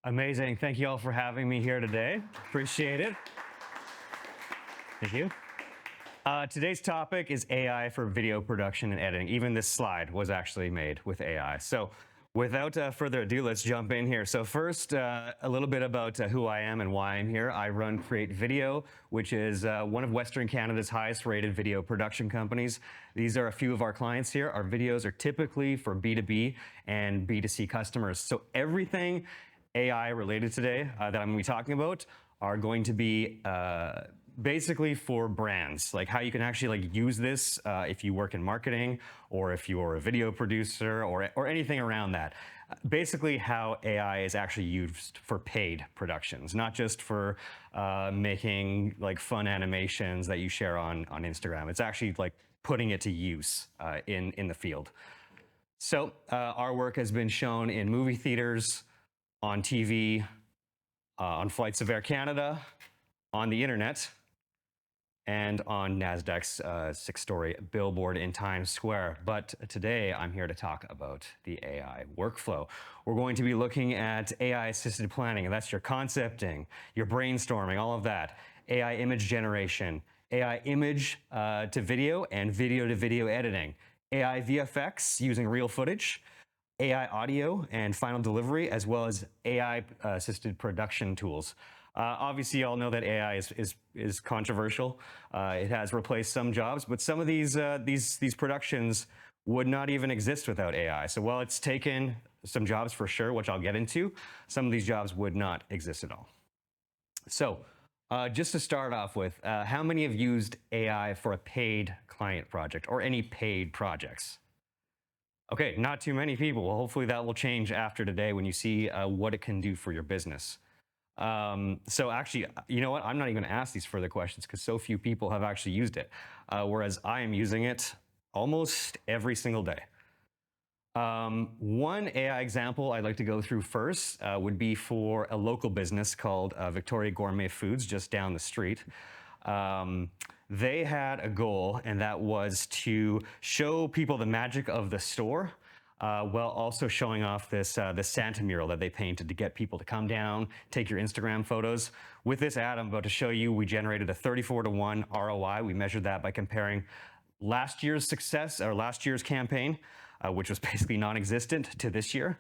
Amazing. Thank you all for having me here today. Appreciate it. Thank you. Today's topic is AI for video production and editing. Even this slide was actually made with AI. So without further ado, let's jump in here. So first, a little bit about who I am and why I'm here. I run Create Video, which is one of Western Canada's highest rated video production companies. These are a few of our clients here. Our videos are typically for B2B and B2C customers. So everything AI related today that I'm going to be talking about are going to be basically for brands, like how you can actually use this if you work in marketing or if you're a video producer or anything around that. Basically how AI is actually used for paid productions, not just for making fun animations that you share on Instagram. It's actually putting it to use in the field. So our work has been shown in movie theaters, on TV, on flights of Air Canada, on the internet, and on NASDAQ's 6-story billboard in Times Square. But today I'm here to talk about the AI workflow. We're going to be looking at AI-assisted planning, and that's your concepting, your brainstorming, all of that. AI image generation, AI image to video and video to video editing, AI VFX using real footage, AI audio and final delivery, as well as AI assisted production tools. Obviously, you all know that AI is controversial. It has replaced some jobs, but some of these productions would not even exist without AI. So while it's taken some jobs for sure, which I'll get into, some of these jobs would not exist at all. So just to start off with, how many have used AI for a paid client project or any paid projects? Okay, not too many people. Well, hopefully that will change after today when you see what it can do for your business. So actually, you know what? I'm not even going to ask these further questions because so few people have actually used it, whereas I am using it almost every single day. One AI example I'd like to go through first would be for a local business called Victoria Gourmet Foods just down the street. They had a goal, and that was to show people the magic of the store while also showing off this Santa mural that they painted to get people to come down, take your Instagram photos. With this ad I'm about to show you, we generated a 34-to-1 ROI. We measured that by comparing last year's success, or last year's campaign, which was basically non-existent, to this year.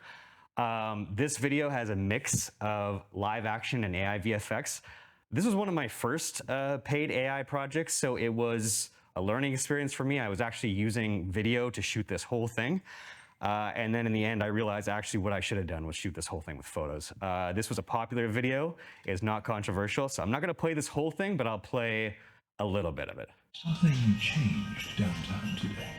This video has a mix of live action and AI VFX. This was one of my first paid AI projects, so it was a learning experience for me. I was actually using video to shoot this whole thing. And then in the end, I realized actually what I should have done was shoot this whole thing with photos. This was a popular video. It's not controversial, so I'm not going to play this whole thing, but I'll play a little bit of it. Something changed downtown today.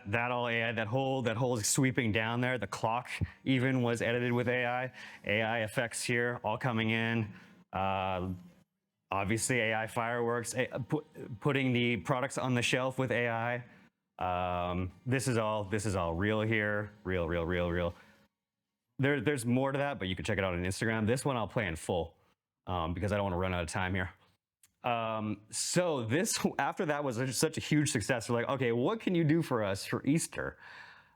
That all AI, that whole sweeping down there, the clock even was edited with AI. AI effects here, all coming in. Obviously AI fireworks, putting the products on the shelf with AI. This is all real here, real. There's more to that, but you can check it out on Instagram. This one I'll play in full because I don't want to run out of time here. So this, after that was such a huge success, we're like, okay, what can you do for us for Easter?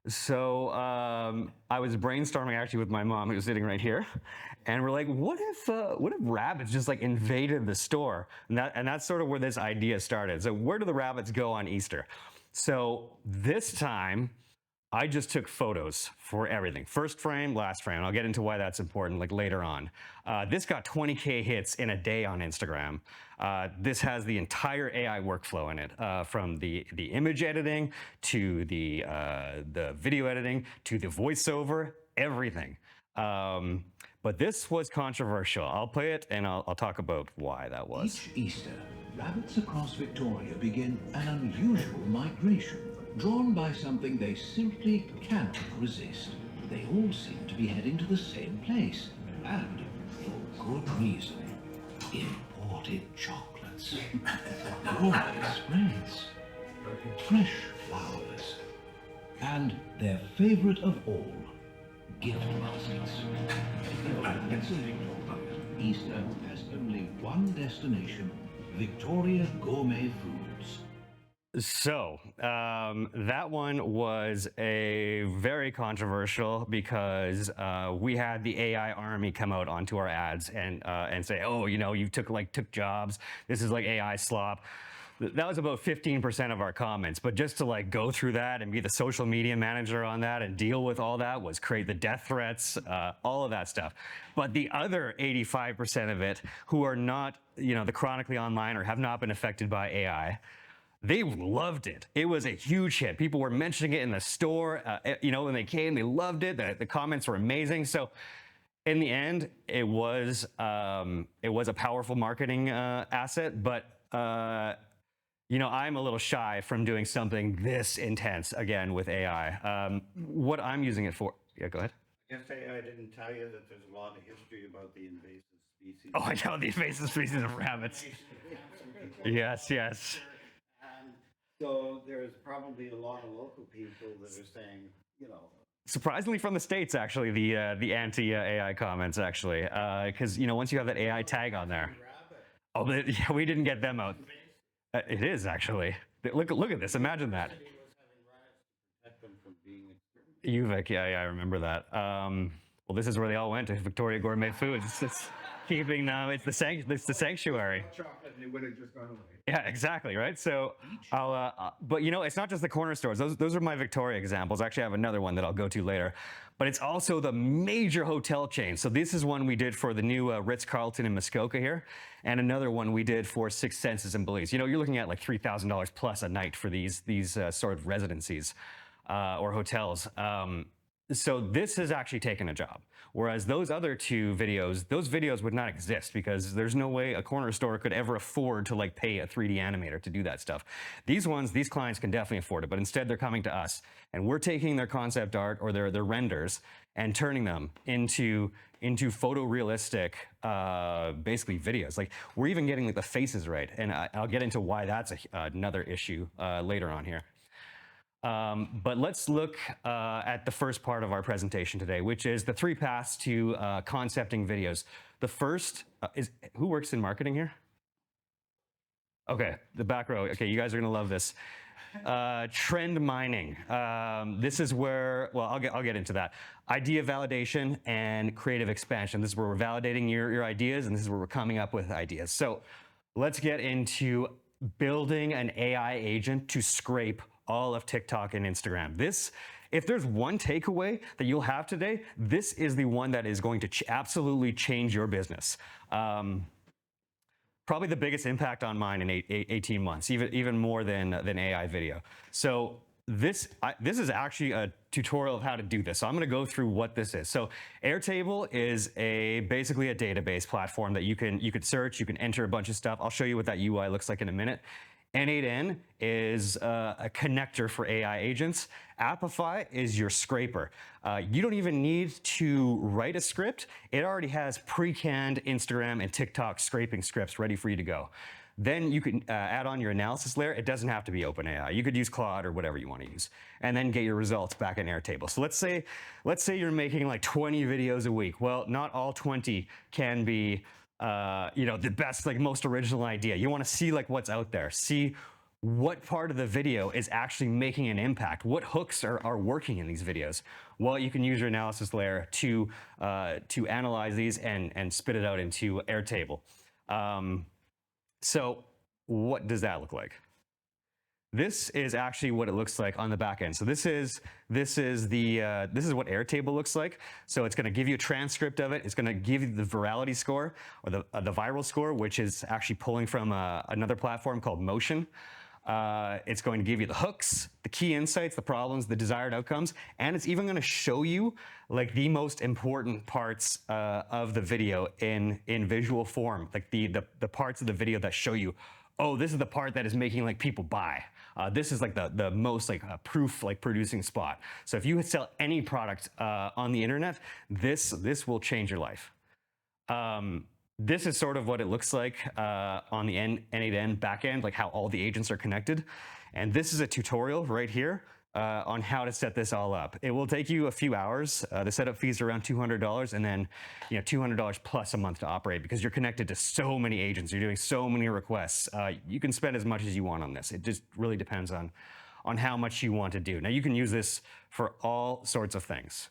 So I was brainstorming actually with my mom, who was sitting right here, and we're like, what if rabbits just invaded the store? And that's sort of where this idea started. So where do the rabbits go on Easter? So this time, I just took photos for everything. First frame, last frame. I'll get into why that's important later on. This got 20K hits in a day on Instagram. This has the entire AI workflow in it, from the image editing to the video editing to the voiceover, everything. But this was controversial. I'll play it and I'll talk about why that was. Each Easter, rabbits across Victoria begin an unusual migration, drawn by something they simply cannot resist. They all seem to be heading to the same place, and for good reason. Imported chocolates, gourmet spreads, fresh flowers, and their favorite of all, gift baskets. Easter has only one destination: Victoria Gourmet Foods. So that one was a very controversial because we had the AI army come out onto our ads and say, oh, you took jobs. This is like AI slop. That was about 15% of our comments, but just to like go through that and be the social media manager on that and deal with all that was create the death threats, all of that stuff. But the other 85% of it who are not, the chronically online or have not been affected by AI, they loved it. It was a huge hit. People were mentioning it in the store. When they came, they loved it. The comments were amazing. So in the end, it was a powerful marketing asset. But I'm a little shy from doing something this intense again with AI. What I'm using it for. Yeah, go ahead. I guess I didn't tell you that there's a lot of history about the invasive species. Oh, I know the invasive species of rabbits. Yes, yes. And so there's probably a lot of local people that are saying, Surprisingly from the States, actually, the anti-AI comments, actually, because, once you have that AI tag on there. Oh, yeah, we didn't get them out. It is, actually. Look at this. Imagine that. UVic, yeah, I remember that. Well, this is where they all went to Victoria Gourmet Foods. It's keeping them. It's the sanctuary. Chocolate, and they would have just gone away. Yeah, exactly, right? So, but it's not just the corner stores. Those are my Victoria examples. Actually, I have another one that I'll go to later. But it's also the major hotel chains. So this is one we did for the new Ritz-Carlton in Muskoka here, and another one we did for Six Senses in Belize. You're looking at like $3,000 plus a night for these sort of residencies or hotels. So this has actually taken a job. Whereas those other two videos, those videos would not exist because there's no way a corner store could ever afford to like pay a 3D animator to do that stuff. These clients can definitely afford it, but instead they're coming to us and we're taking their concept art or their renders and turning them into photorealistic, basically videos. Like we're even getting like the faces right. And I'll get into why that's another issue later on here. But let's look at the first part of our presentation today, which is the 3 paths to concepting videos. The first is, who works in marketing here? Okay, the back row. Okay, you guys are gonna love this. Trend mining. This is where, well, I'll get into that. Idea validation and creative expansion. This is where we're validating your ideas, and this is where we're coming up with ideas. So let's get into building an AI agent to scrape all of TikTok and Instagram. If there's one takeaway that you'll have today, this is the one that is going to absolutely change your business. Probably the biggest impact on mine in 18 months, even more than AI video. So this is actually a tutorial of how to do this. So I'm going to go through what this is. So Airtable is basically a database platform that you could search, you can enter a bunch of stuff. I'll show you what that UI looks like in a minute. N8N is a connector for AI agents. Appify is your scraper. You don't even need to write a script. It already has pre-canned Instagram and TikTok scraping scripts ready for you to go. Then you can add on your analysis layer. It doesn't have to be OpenAI. You could use Claude or whatever you want to use, and then get your results back in Airtable. So let's say you're making like 20 videos a week. Well, not all 20 can be the best, like most original idea. You want to see like what's out there. See what part of the video is actually making an impact. What hooks are working in these videos? Well, you can use your analysis layer to analyze these and spit it out into Airtable. So what does that look like? This is actually what it looks like on the back end. So this is what Airtable looks like. So it's going to give you a transcript of it. It's going to give you the virality score or the viral score, which is actually pulling from another platform called Motion. It's going to give you the hooks, the key insights, the problems, the desired outcomes, and it's even going to show you like the most important parts of the video in visual form, like the parts of the video that show you, oh, this is the part that is making like people buy. This is like the most like proof like producing spot. So if you sell any product on the internet, this will change your life. This is sort of what it looks like on the N8N backend, like how all the agents are connected. And this is a tutorial right here on how to set this all up. It will take you a few hours. The setup fees are around $200, and then $200 plus a month to operate because you're connected to so many agents. You're doing so many requests. You can spend as much as you want on this. It just really depends on how much you want to do. Now you can use this for all sorts of things,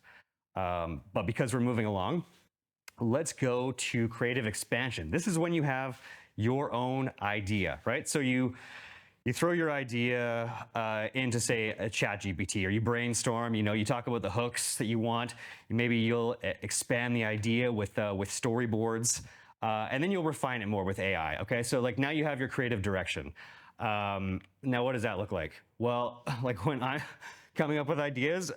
but because we're moving along, let's go to creative expansion. This is when you have your own idea, right? So you throw your idea into, say, a ChatGPT, or you brainstorm. You talk about the hooks that you want. Maybe you'll expand the idea with storyboards, and then you'll refine it more with AI. Okay, so like now you have your creative direction. Now, what does that look like? Well, like when I'm coming up with ideas,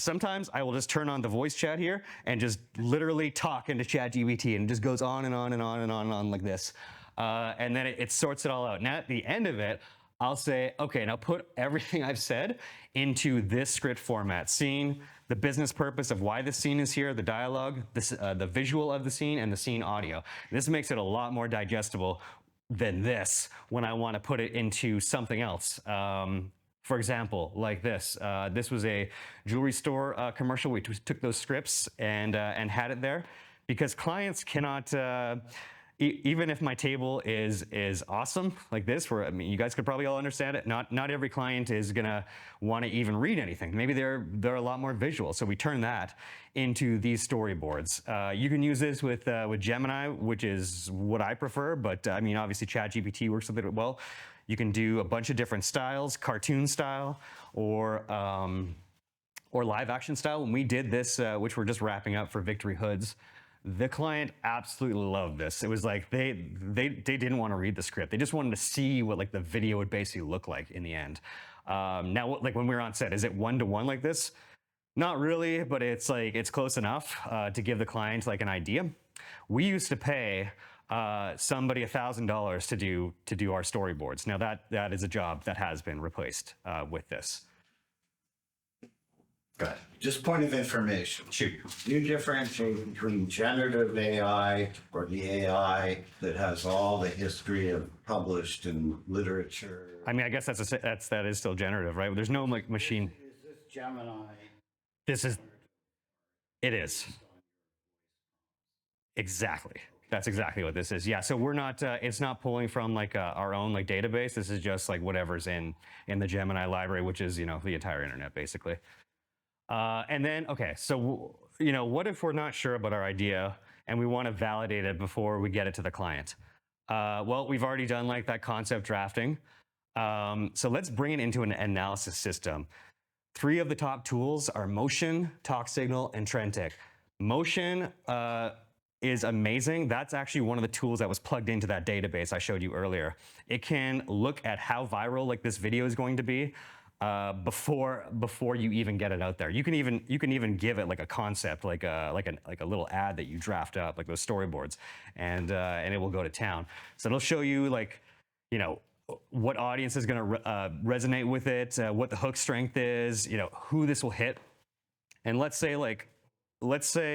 sometimes I will just turn on the voice chat here and just literally talk into ChatGPT, and it just goes on and on and on and on and on like this. And then it sorts it all out. Now at the end of it, I'll say, okay, now put everything I've said into this script format: scene, the business purpose of why the scene is here, the dialogue, the visual of the scene, and the scene audio. This makes it a lot more digestible than this when I want to put it into something else. For example, like this. This was a jewelry store commercial. We took those scripts and had it there because clients cannot. Even if my table is awesome like this, where you guys could probably all understand it, not every client is gonna want to even read anything. Maybe they're a lot more visual, so we turn that into these storyboards. You can use this with Gemini, which is what I prefer, but obviously ChatGPT works with it well. You can do a bunch of different styles: cartoon style or live action style. When we did this, which we're just wrapping up for Victory Hoods, the client absolutely loved this. It was like they didn't want to read the script. They just wanted to see what like the video would basically look like in the end. Now, like when we were on set, is it one-to-one like this? Not really, but it's close enough to give the client like an idea. We used to pay somebody $1,000 to do our storyboards. Now that is a job that has been replaced with this. Good. Just point of information. Shoot. You differentiate between generative AI, or the AI that has all the history of published in literature. I guess that is still generative, right? There's no like machine. Is this Gemini? It is. Exactly. That's exactly what this is. Yeah. So we're not. It's not pulling from like our own like database. This is just like whatever's in the Gemini library, which is the entire internet basically. And then, okay, so, what if we're not sure about our idea and we want to validate it before we get it to the client? Well, we've already done like that concept drafting. So let's bring it into an analysis system. 3 of the top tools are Motion, Talk Signal, and Trendtic. Motion is amazing. That's actually one of the tools that was plugged into that database I showed you earlier. It can look at how viral like this video is going to be. Before you even get it out there. You can even give it like a concept, like a little ad that you draft up, like those storyboards, and it will go to town. So it'll show you like, what audience is going to resonate with it, what the hook strength is, who this will hit. And let's say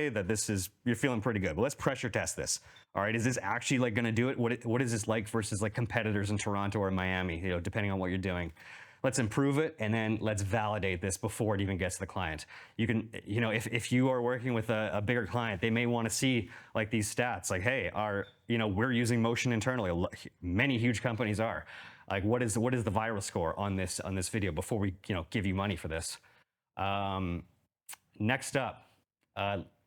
that you're feeling pretty good, but let's pressure test this. All right, is this actually like going to do it? What is this like versus like competitors in Toronto or Miami, depending on what you're doing. Let's improve it, and then let's validate this before it even gets to the client. You can, if you are working with a bigger client, they may want to see like these stats, like, hey, we're using Motion internally. Many huge companies are. Like, what is the viral score on this video before we give you money for this? Next up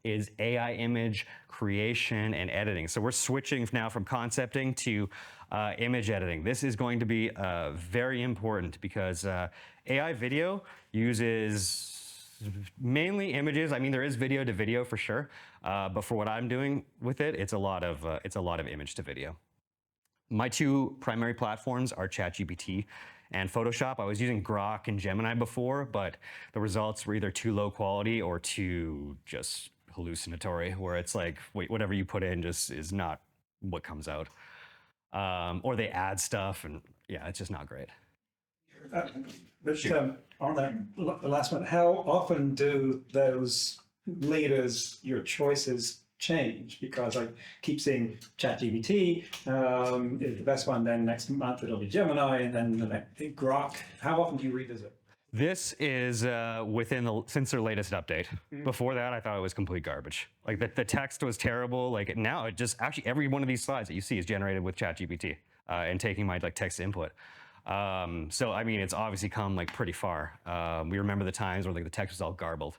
is AI image creation and editing. So we're switching now from concepting to image editing. This is going to be very important because AI video uses mainly images. There is video to video for sure, but for what I'm doing with it, it's a lot of image to video. My 2 primary platforms are ChatGPT and Photoshop. I was using Grok and Gemini before, but the results were either too low quality or too just hallucinatory, where it's like, wait, whatever you put in just is not what comes out. Or they add stuff, and yeah, it's just not great. On that, the last one, how often do those leaders, your choices, change? Because I keep seeing ChatGPT is the best one, then next month it'll be Gemini, and then the next Grok. How often do you revisit? This is since their latest update. Before that, I thought it was complete garbage. Like the text was terrible. Like now, it just actually every one of these slides that you see is generated with ChatGPT and taking my like text input. So I mean, it's obviously come like pretty far. We remember the times where like the text was all garbled.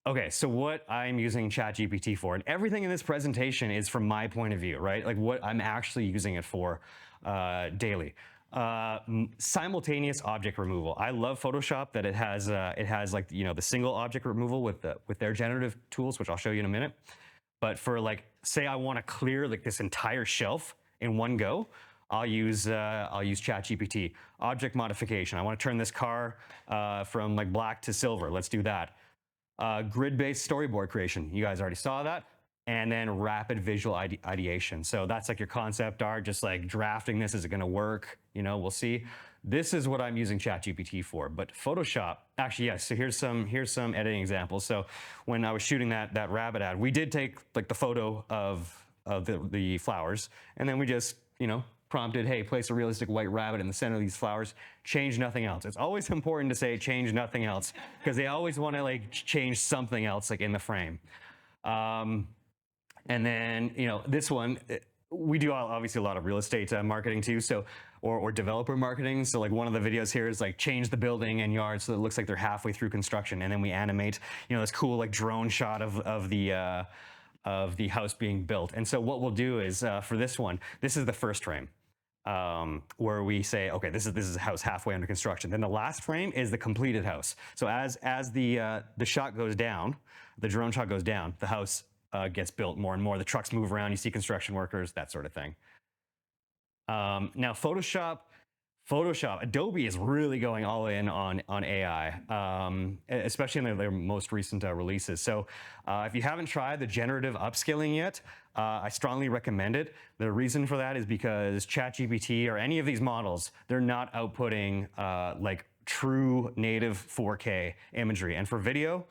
Okay, so what I'm using ChatGPT for, and everything in this presentation is from my point of view, right? Like what I'm actually using it for daily. Simultaneous object removal. I love Photoshop that it has like the single object removal with their generative tools, which I'll show you in a minute. But for like, say I want to clear like this entire shelf in one go, I'll use ChatGPT. Object modification. I want to turn this car from like black to silver. Let's do that. Grid-based storyboard creation. You guys already saw that. And then rapid visual ideation. So that's like your concept art, just like drafting this. Is it going to work? We'll see. This is what I'm using ChatGPT for. But Photoshop, actually, yes. So here's some editing examples. So when I was shooting that rabbit ad, we did take like the photo of the flowers, and then we just prompted, hey, place a realistic white rabbit in the center of these flowers, change nothing else. It's always important to say change nothing else, because they always want to like change something else like in the frame. And then, this one, we do obviously a lot of real estate marketing too, so or developer marketing. So like one of the videos here is like change the building and yard so it looks like they're halfway through construction, and then we animate, this cool like drone shot of the house being built. And so what we'll do is for this one, this is the first frame. Where we say, okay, this is a house halfway under construction. Then the last frame is the completed house. So as the shot goes down, the drone shot goes down, the house gets built more and more. The trucks move around, you see construction workers, that sort of thing. Now Photoshop, Adobe is really going all in on AI, especially in their most recent releases. So if you haven't tried the generative upscaling yet, I strongly recommend it. The reason for that is because ChatGPT or any of these models, they're not outputting like true native 4K imagery. And for video,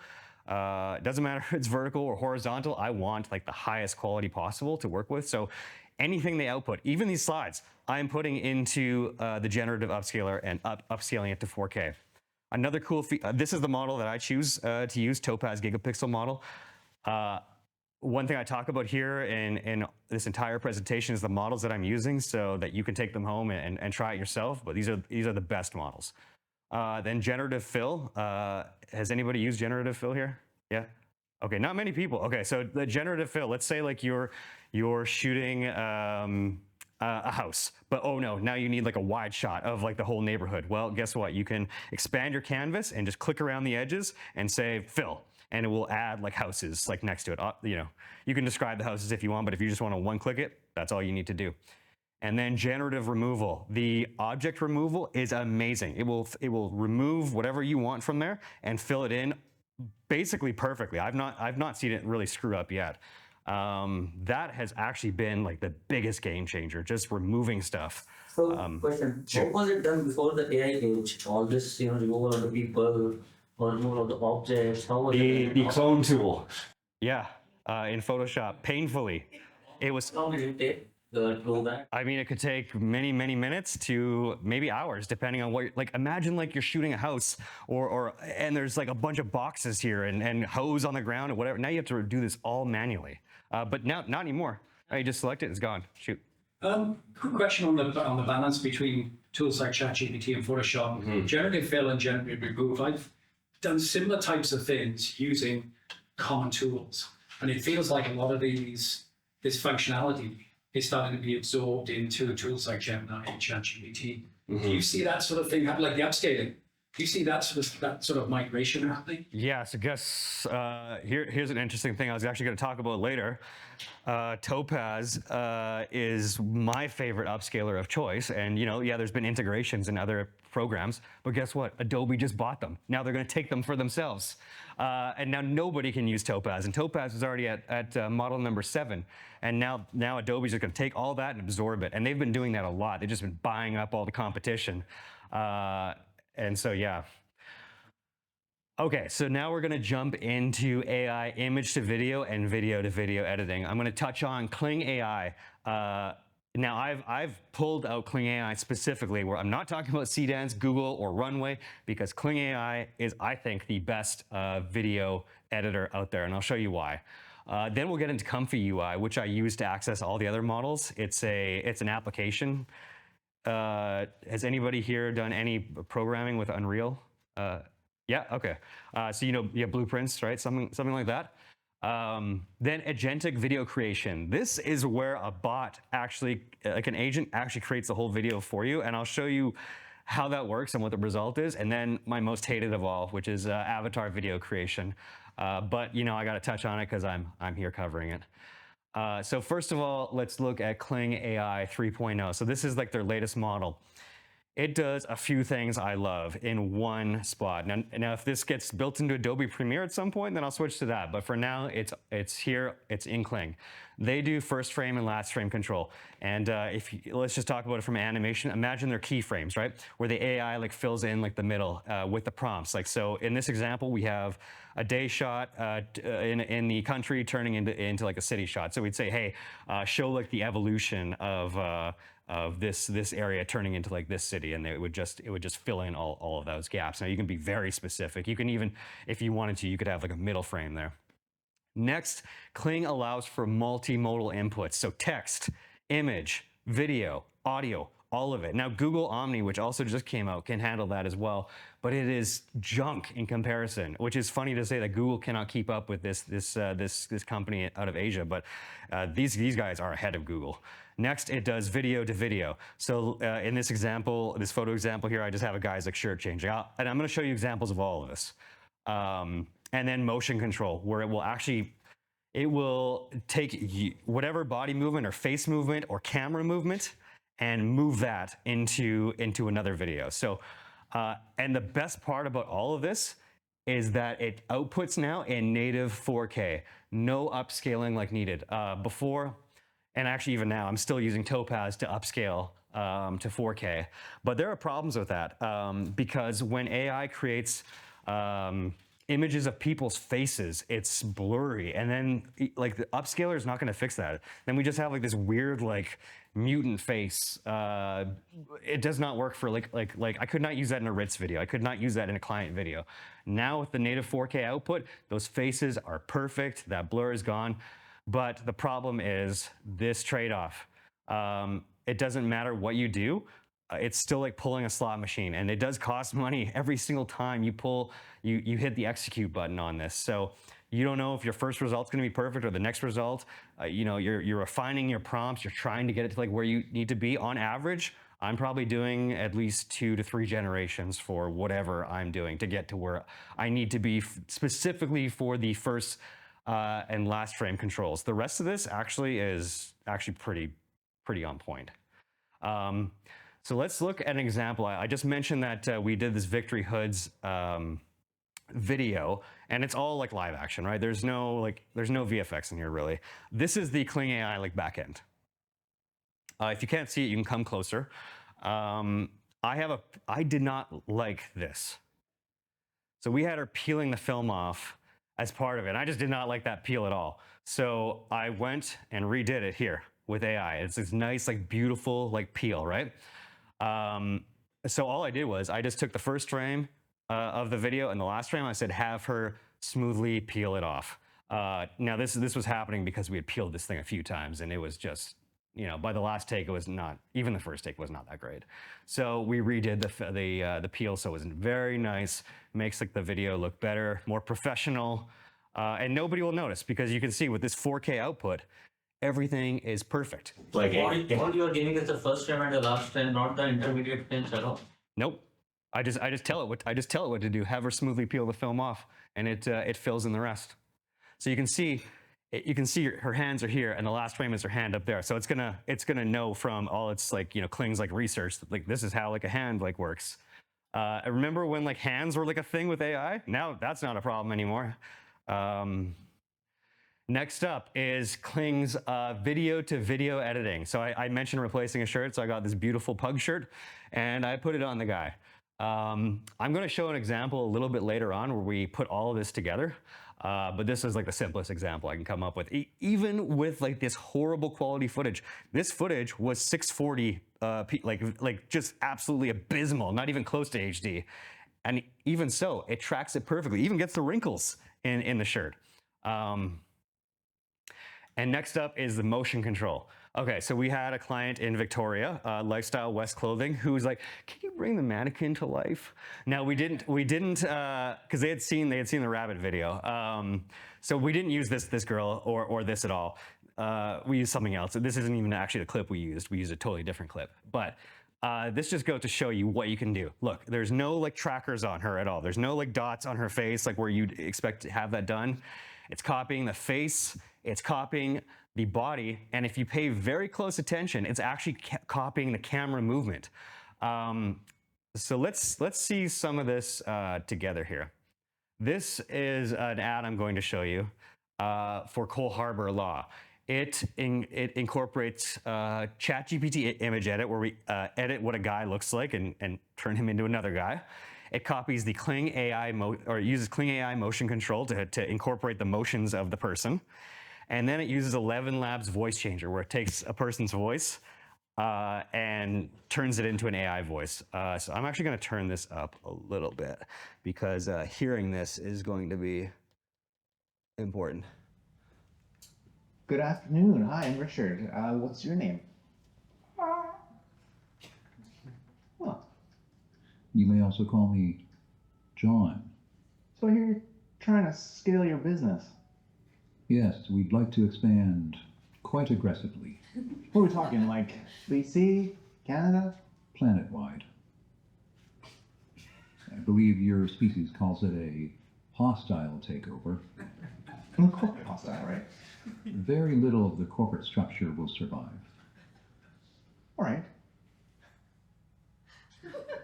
it doesn't matter if it's vertical or horizontal, I want like the highest quality possible to work with. So anything they output, even these slides, I'm putting into the generative upscaler and upscaling it to 4K. Another cool this is the model that I choose to use, Topaz Gigapixel model. One thing I talk about here in this entire presentation is the models that I'm using, so that you can take them home and try it yourself. But these are the best models. Then generative fill. Has anybody used generative fill here? Yeah. Okay, not many people. Okay, so the generative fill. Let's say like you're shooting a house, but oh no, now you need like a wide shot of like the whole neighborhood. Well, guess what? You can expand your canvas and just click around the edges and say fill, and it will add like houses like next to it. You can describe the houses if you want, but if you just want to one click it, that's all you need to do. And then generative removal. The object removal is amazing. It will remove whatever you want from there and fill it in basically perfectly. I've not seen it really screw up yet. That has actually been like the biggest game changer, just removing stuff. So, question: How was it done before the AI age? All this, removal of the people, or removal of the objects. How was it? The clone tool. Yeah, in Photoshop, painfully. It was. How long did it take to do that? I mean, it could take many, many minutes to maybe hours, depending on what. Like, imagine like you're shooting a house, and there's like a bunch of boxes here and hose on the ground or whatever. Now you have to do this all manually. But now, not anymore. You just select it, it's gone. Shoot. Quick question on the balance between tools like ChatGPT and Photoshop. Generative fill and generative remove. I've done similar types of things using common tools, and it feels like a lot of this functionality is starting to be absorbed into tools like Gemini and ChatGPT. Do you see that sort of thing happen, like the upscaling? Do you see that sort of migration happening? Yes, I guess here's an interesting thing I was actually going to talk about later. Topaz is my favorite upscaler of choice, and there's been integrations in other programs, but guess what? Adobe just bought them. Now they're going to take them for themselves, and now nobody can use Topaz. And Topaz is already at model number 7, and now Adobe's just going to take all that and absorb it. And they've been doing that a lot. They've just been buying up all the competition. And so, yeah. Okay, so now we're going to jump into AI image to video and video to video editing. I'm going to touch on Kling AI Now, I've pulled out Kling AI specifically, where I'm not talking about Cdance, Google, or Runway, because Kling AI is, I think, the best video editor out there, and I'll show you why. Then we'll get into Comfy UI, which I use to access all the other models. It's an application. Has anybody here done any programming with Unreal? Yeah, okay. So you have blueprints, right? Something like that. Then agentic video creation. This is where a bot actually, like an agent, actually creates the whole video for you, and I'll show you how that works and what the result is. And then my most hated of all, which is avatar video creation. But I got to touch on it because I'm here covering it. So first of all, let's look at Kling AI 3.0. So this is like their latest model. It does a few things I love in one spot. Now, if this gets built into Adobe Premiere at some point, then I'll switch to that. But for now, it's here, it's in Kling. They do first frame and last frame control. And let's just talk about it from animation. Imagine they're keyframes, right? Where the AI like fills in like the middle with the prompts. Like so, in this example, we have a day shot in the country turning into like a city shot. So we'd say, hey, show like the evolution of this area turning into like this city, and it would just fill in all of those gaps. Now you can be very specific. You can even, if you wanted to, you could have like a middle frame there. Next, Kling allows for multimodal inputs, so text, image, video, audio, all of it. Now Google Omni, which also just came out, can handle that as well, but it is junk in comparison, which is funny to say that Google cannot keep up with this company out of Asia, but these guys are ahead of Google. Next, it does video to video. So in this example, this photo example here, I just have a guy's like shirt changing, and I'm going to show you examples of all of this. And then motion control, where it will take whatever body movement or face movement or camera movement and move that into another video. So, and the best part about all of this is that it outputs now in native 4K, no upscaling like needed. Before, and actually even now, I'm still using Topaz to upscale to 4K. But there are problems with that because when AI creates images of people's faces, it's blurry, and then like the upscaler is not going to fix that. Then we just have like this weird like mutant face. It does not work for like I could not use that in a Ritz video. I could not use that in a client video. Now with the native 4K output, those faces are perfect. That blur is gone. But the problem is this trade-off. It doesn't matter what you do. It's still like pulling a slot machine, and it does cost money every single time you hit the execute button on this. So you don't know if your first result's going to be perfect or the next result. You're refining your prompts. You're trying to get it to like where you need to be. On average, I'm probably doing at least 2 to 3 generations for whatever I'm doing to get to where I need to be specifically for the first and last frame controls. The rest of this actually is pretty on point. So let's look at an example. I just mentioned that we did this Victory Hoods video, and it's all like live action, right? There's no VFX in here really. This is the Kling AI like backend. If you can't see it, you can come closer. I did not like this. So we had her peeling the film off as part of it. I just did not like that peel at all. So I went and redid it here with AI. It's this nice, like beautiful, like peel, right? So all I did was I just took the first frame of the video and the last frame. I said, have her smoothly peel it off. Now this was happening because we had peeled this thing a few times, and it was just, by the last take, it was not, even the first take was not that great. So we redid the peel, so it was very nice, makes like the video look better, more professional, and nobody will notice because you can see with this 4K output, everything is perfect. Like all you are giving is the first frame and the last frame, not the intermediate frames at all. Nope. I just tell it what to do. Have her smoothly peel the film off, and it fills in the rest. So you can see her hands are here, and the last frame is her hand up there. So it's gonna know from all its like Kling's like research that like this is how like a hand like works. I remember when like hands were like a thing with AI. Now that's not a problem anymore. Next up is Kling's video to video editing. So I mentioned replacing a shirt, so I got this beautiful pug shirt, and I put it on the guy. I'm going to show an example a little bit later on where we put all of this together. But this is like the simplest example I can come up with. Even with like this horrible quality footage, this footage was 640, like just absolutely abysmal, not even close to HD. And even so, it tracks it perfectly, even gets the wrinkles in the shirt. And next up is the motion control. Okay, so we had a client in Victoria, Lifestyle West Clothing, who was like, "Can you bring the mannequin to life?" Now we didn't, because they had seen the rabbit video. So we didn't use this girl or this at all. We used something else. This isn't even actually the clip we used. We used a totally different clip. But this just goes to show you what you can do. Look, there's no like trackers on her at all. There's no like dots on her face like where you'd expect to have that done. It's copying the face, it's copying the body, and if you pay very close attention, it's actually copying the camera movement. So let's see some of this together here. This is an ad I'm going to show you for Cole Harbor Law. It incorporates ChatGPT image edit, where we edit what a guy looks like and turn him into another guy. It copies the Kling AI uses Kling AI motion control to incorporate the motions of the person. And then it uses 11 Labs voice changer, where it takes a person's voice and turns it into an AI voice. So I'm actually going to turn this up a little bit because hearing this is going to be important. Good afternoon. Hi, I'm Richard. What's your name? Well, You may also call me John. so you're trying to scale your business. Yes, we'd like to expand quite aggressively, What are we talking, like BC, Canada? planet-wide. I believe your species calls it a hostile takeover. I'm corporate hostile, right? Very little of the corporate structure will survive. All right.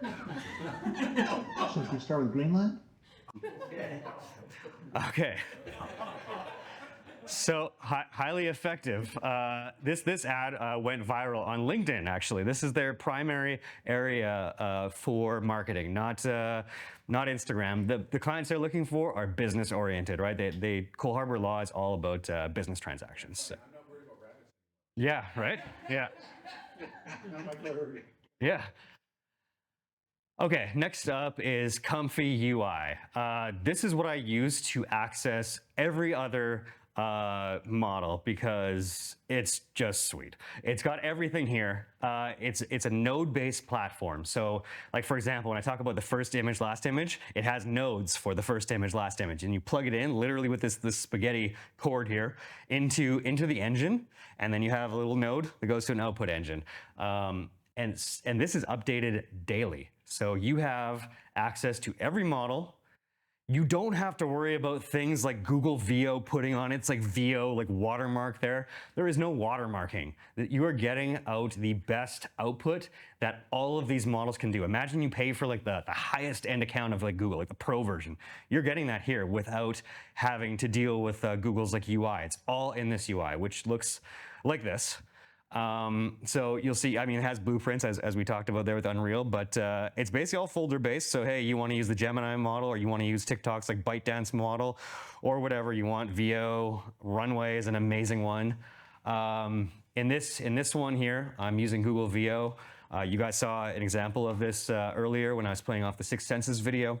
So should we start with Greenland? Okay. So highly effective. This ad went viral on LinkedIn. Actually, this is their primary area for marketing, not Instagram. The clients they're looking for are business oriented, right? Cole Harbor Law is all about business transactions. So. Yeah. Right. Yeah. Yeah. Okay, next up is Comfy UI. This is what I use to access every other model because it's just sweet. It's got everything here. It's a node-based platform. So, like for example, when I talk about the first image, last image, it has nodes for the first image, last image, and you plug it in literally with this spaghetti cord here into the engine, and then you have a little node that goes to an output engine. And this is updated daily. So you have access to every model. You don't have to worry about things like Google VO putting on its like VO like watermark there. There is no watermarking. You are getting out the best output that all of these models can do. Imagine you pay for like the highest end account of like Google, like the pro version. You're getting that here without having to deal with Google's like UI. It's all in this UI, which looks like this. So you'll see, I mean, it has blueprints as we talked about there with Unreal, but it's basically all folder based. So, hey, you want to use the Gemini model, or you want to use TikTok's like ByteDance model, or whatever you want. VO, Runway is an amazing one. In this one here, I'm using Google VO. You guys saw an example of this earlier when I was playing off the Sixth Senses video.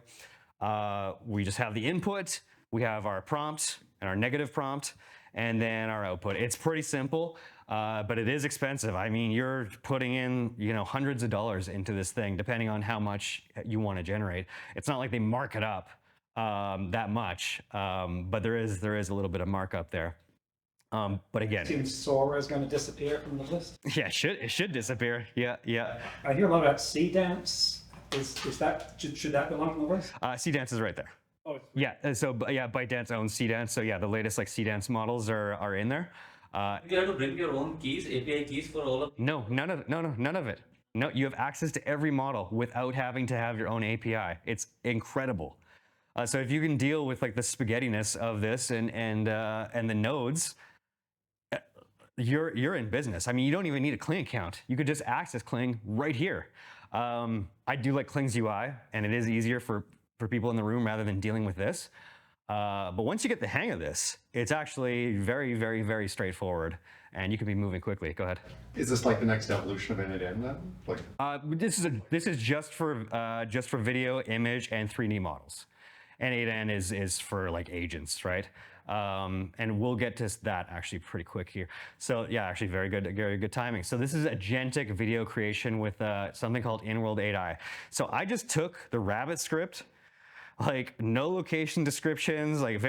We just have the input, we have our prompt and our negative prompt, and then our output. It's pretty simple. But it is expensive. I mean, you're putting in, hundreds of dollars into this thing, depending on how much you want to generate. It's not like they mark it up that much, but there is a little bit of markup there. But again, Seems Sora is going to disappear from the list. yeah, it should disappear. Yeah. I hear a lot about Sea Dance. Is that should that belong on the list? C-Dance is right there. Oh, Yeah. So yeah, ByteDance owns C-Dance. So yeah, the latest like C-Dance models are in there. You have to bring your own keys, API keys for all of. No, none of it. No, you have access to every model without having to have your own API. It's incredible. So if you can deal with like the spaghettiness of this and the nodes, you're in business. I mean, you don't even need a Kling account. You could just access Kling right here. I do like Kling's UI, and it is easier for people in the room rather than dealing with this. But once you get the hang of this, it's actually very, very, very straightforward, and you can be moving quickly. Go ahead. Is this like the next evolution of N8N then? Like, This is just for video, image, and 3D models. N8N is for like agents, right? And we'll get to that actually pretty quick here. So yeah, actually very good timing. So this is agentic video creation with something called in-world AI. So I just took the Rabbit script, like no location descriptions, like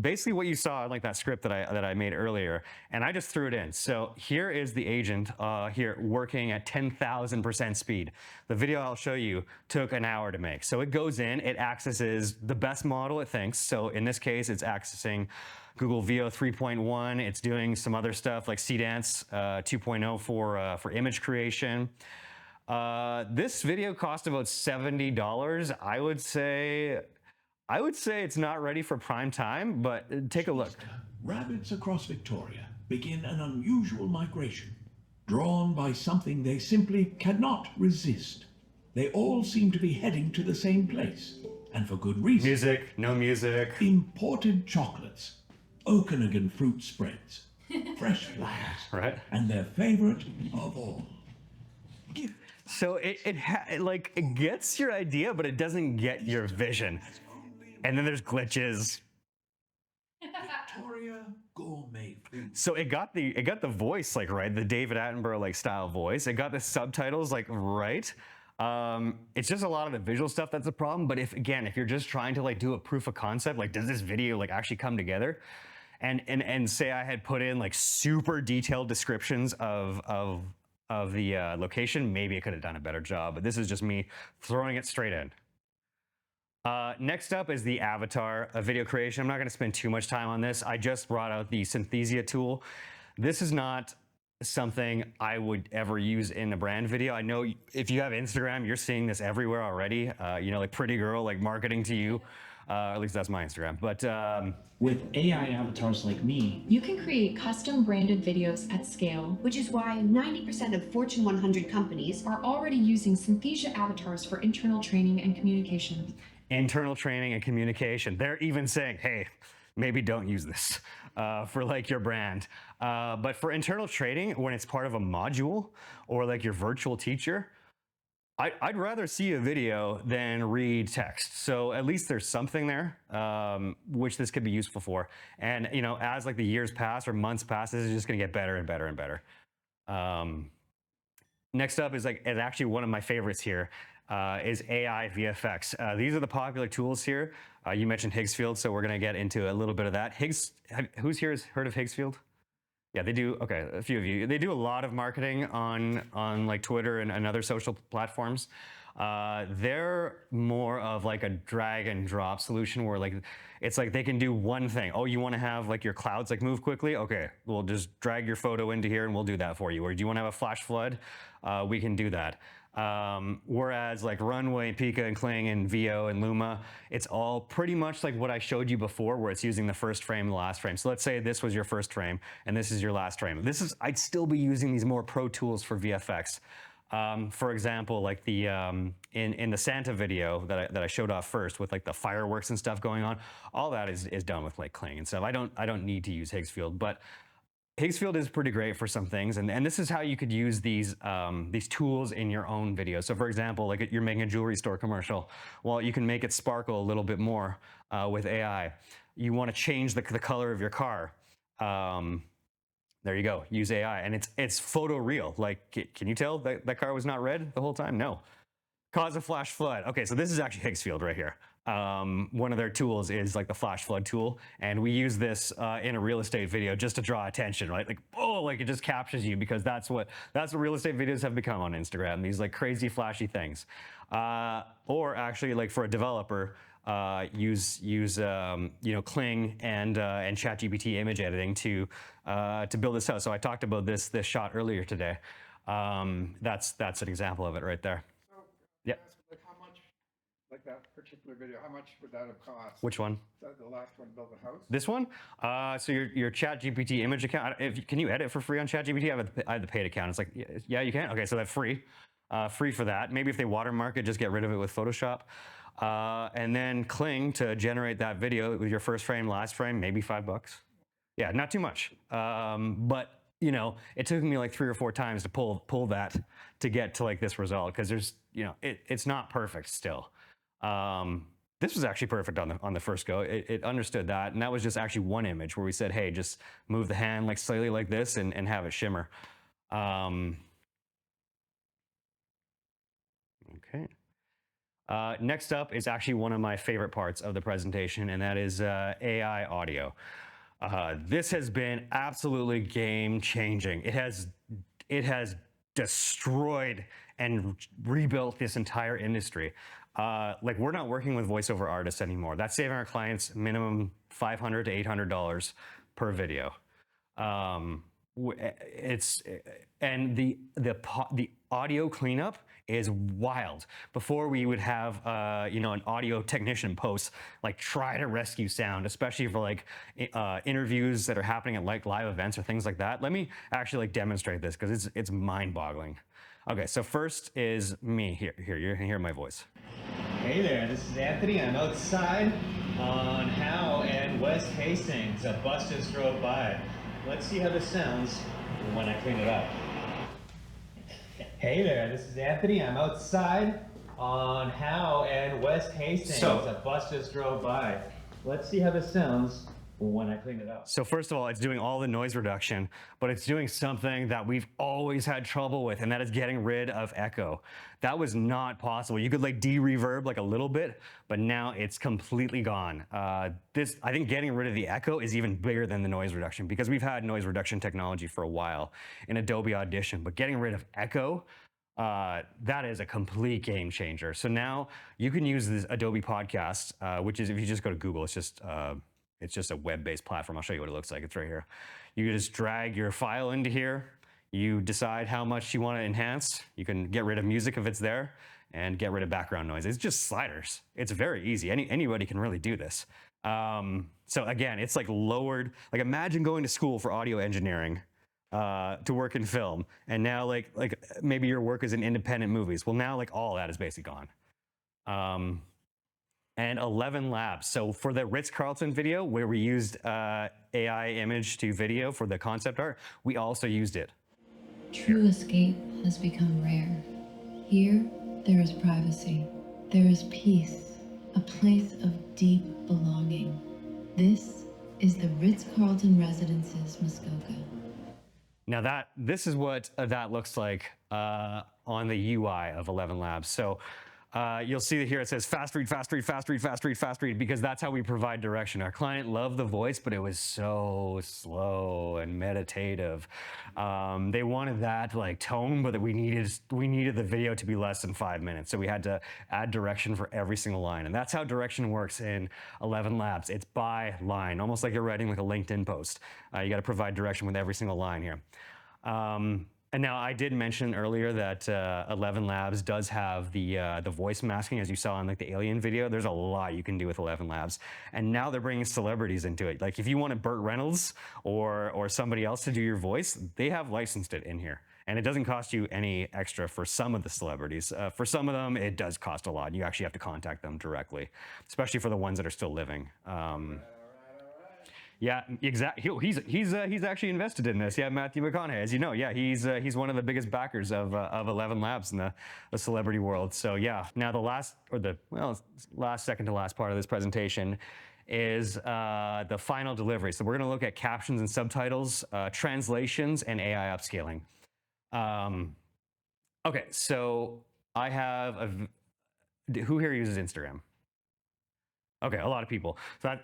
basically what you saw in like that script that I made earlier, and I just threw it in. So here is the agent here working at 10,000% speed. The video I'll show you took an hour to make. So it goes in, it accesses the best model it thinks. So in this case, it's accessing Google Veo 3.1. It's doing some other stuff like CDance 2.0 for image creation. This video cost about $70. I would say it's not ready for prime time, but take a look. Rabbits across Victoria begin an unusual migration, drawn by something they simply cannot resist. They all seem to be heading to the same place, and for good reason. Music, no music. Imported chocolates, Okanagan fruit spreads, fresh flowers, Right. and their favorite of all, gift. So it gets your idea, but it doesn't get your vision. And then there's glitches. Victoria gourmet food. So it got the voice like right, the David Attenborough like style voice. It got the subtitles like right. It's just a lot of the visual stuff that's a problem. But if you're just trying to like do a proof of concept, like does this video like actually come together? And say I had put in like super detailed descriptions of the location, maybe it could have done a better job, but this is just me throwing it straight in. Next up is the avatar video creation. I'm not going to spend too much time on this. I just brought out the Synthesia tool. This is not something I would ever use in a brand video. I know if you have Instagram, you're seeing this everywhere already. Like pretty girl, like marketing to you. At least that's my Instagram. But with AI avatars like me, you can create custom branded videos at scale, which is why 90% of Fortune 100 companies are already using Synthesia avatars for internal training and communication. Internal training and communication. They're even saying, hey, maybe don't use this for like your brand. But for internal training, when it's part of a module or like your virtual teacher, I'd rather see a video than read text. So at least there's something there, which this could be useful for. And as like the years pass or months pass, this is just gonna get better and better and better. Next up is actually one of my favorites here, is AI VFX. These are the popular tools here. You mentioned Higgsfield, so we're gonna get into a little bit of that. Who's here has heard of Higgsfield? Yeah, they do. Okay, a few of you. They do a lot of marketing on like Twitter and other social platforms. They're more of like a drag and drop solution where like it's like they can do one thing. Oh, you want to have like your clouds like move quickly? Okay, we'll just drag your photo into here and we'll do that for you. Or do you want to have a flash flood? We can do that. Whereas like Runway, Pika, and Kling, and Veo, and Luma, it's all pretty much like what I showed you before, where it's using the first frame and the last frame. So let's say this was your first frame, and this is your last frame. I'd still be using these more pro tools for VFX. For example, like the in the Santa video that I showed off first, with like the fireworks and stuff going on, all that is done with like Kling and stuff. I don't need to use Higgsfield, but Higgsfield is pretty great for some things, and this is how you could use these tools in your own videos. So for example, like you're making a jewelry store commercial. Well, you can make it sparkle a little bit more with AI. You want to change the color of your car. There you go, use AI, and it's photo real. Like, can you tell that car was not red the whole time? No. Cause a flash flood. Okay, so this is actually Higgsfield right here. One of their tools is like the flash flood tool, and we use this in a real estate video just to draw attention, right? Like, oh, like it just captures you, because that's what real estate videos have become on Instagram. These like crazy flashy things, or actually like for a developer, use Kling and ChatGPT image editing to build this out. So I talked about this shot earlier today. That's an example of it right there. Yeah. like how much, like that particular video, how much would that have cost? Which one? The last one, build a house? This one? So your ChatGPT image account, can you edit for free on ChatGPT? I have the paid account. It's like, yeah, you can. Okay, so that's free. free for that. Maybe if they watermark it, just get rid of it with Photoshop. And then Kling to generate that video with your first frame, last frame, maybe $5. Yeah, not too much. But you know, it took me like 3 or 4 times to pull that to get to like this result, because there's, you know, it's not perfect still. This was actually perfect on the first go. It understood that, and that was just actually one image where we said, hey, just move the hand like slightly like this and have it shimmer. Okay. Next up is actually one of my favorite parts of the presentation, and that is AI audio. This has been absolutely game changing. It has destroyed and rebuilt this entire industry. Like, we're not working with voiceover artists anymore. That's saving our clients minimum $500 to $800 per video. And the audio cleanup is wild. Before, we would have you know, an audio technician post, like, try to rescue sound, especially for like interviews that are happening at like live events or things like that. Let me actually like demonstrate this, because it's mind-boggling. Okay, so first is me. Here, you can hear my voice. Hey there, this is Anthony. I'm outside on Howe and West Hastings. A bus just drove by. Let's see how this sounds when I clean it up. Hey there, this is Anthony. I'm outside on Howe and West Hastings. A bus just drove by. Let's see how this sounds when I clean it up. So first of all, it's doing all the noise reduction, but it's doing something that we've always had trouble with, and that is getting rid of echo. That was not possible. You could like de-reverb like a little bit, but now it's completely gone. I think getting rid of the echo is even bigger than the noise reduction, because we've had noise reduction technology for a while in Adobe Audition, but getting rid of echo, that is a complete game changer. So now you can use this Adobe Podcast, which is, if you just go to Google, it's just a web-based platform. I'll show you what it looks like. It's right here. You just drag your file into here. You decide how much you want to enhance. You can get rid of music if it's there, and get rid of background noise. It's just sliders. It's very easy. Anybody can really do this. So again, it's like lowered. Like, imagine going to school for audio engineering to work in film, and now like maybe your work is in independent movies. Well, now like all that is basically gone. And 11 labs. So for the Ritz-Carlton video, where we used AI image to video for the concept art, we also used it. True escape has become rare. Here, there is privacy. There is peace, a place of deep belonging. This is the Ritz-Carlton Residences, Muskoka. Now this is what that looks like on the UI of 11 labs. So you'll see that here it says fast read, fast read, fast read, fast read, fast read, because that's how we provide direction. Our client loved the voice, but it was so slow and meditative. They wanted that like tone, but we needed the video to be less than 5 minutes. So we had to add direction for every single line. And that's how direction works in 11 labs. It's by line, almost like you're writing like a LinkedIn post. You got to provide direction with every single line here. And now, I did mention earlier that 11 Labs does have the voice masking, as you saw in like the Alien video. There's a lot you can do with 11 Labs, and now they're bringing celebrities into it. Like, if you wanted Burt Reynolds or somebody else to do your voice, they have licensed it in here, and it doesn't cost you any extra for some of the celebrities. For some of them, it does cost a lot. You actually have to contact them directly, especially for the ones that are still living. Yeah, exactly. He's actually invested in this. Yeah, Matthew McConaughey, as you know. Yeah, he's one of the biggest backers of 11 Labs in the celebrity world. So yeah, now the second to last part of this presentation is the final delivery. So we're going to look at captions and subtitles, translations, and AI upscaling. Okay, so I have who here uses Instagram? Okay, a lot of people.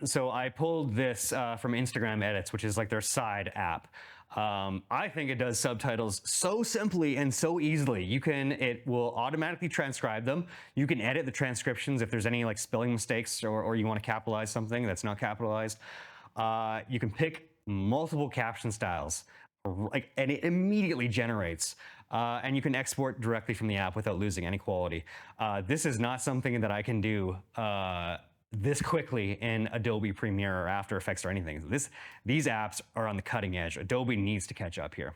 So I pulled this from Instagram Edits, which is like their side app. I think it does subtitles so simply and so easily. It will automatically transcribe them. You can edit the transcriptions if there's any like spelling mistakes or you want to capitalize something that's not capitalized. You can pick multiple caption styles, and it immediately generates. And you can export directly from the app without losing any quality. This is not something that I can do this quickly in Adobe Premiere or After Effects or anything. These apps are on the cutting edge. Adobe needs to catch up here.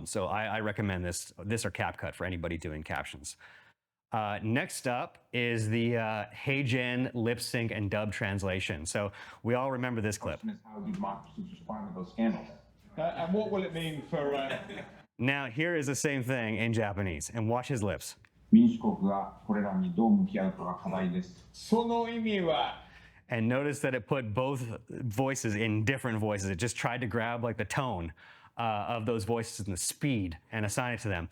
So I recommend this or CapCut for anybody doing captions. Next up is the HeyGen lip sync and dub translation. So we all remember this clip. How democracies respond to those scandals? And what will it mean for... Now here is the same thing in Japanese, and watch his lips. 民主国がこれらにどう向き合うかが課題です。その意味は And notice that it put both voices in different voices. It just tried to grab like the tone of those voices and the speed and assign it to them.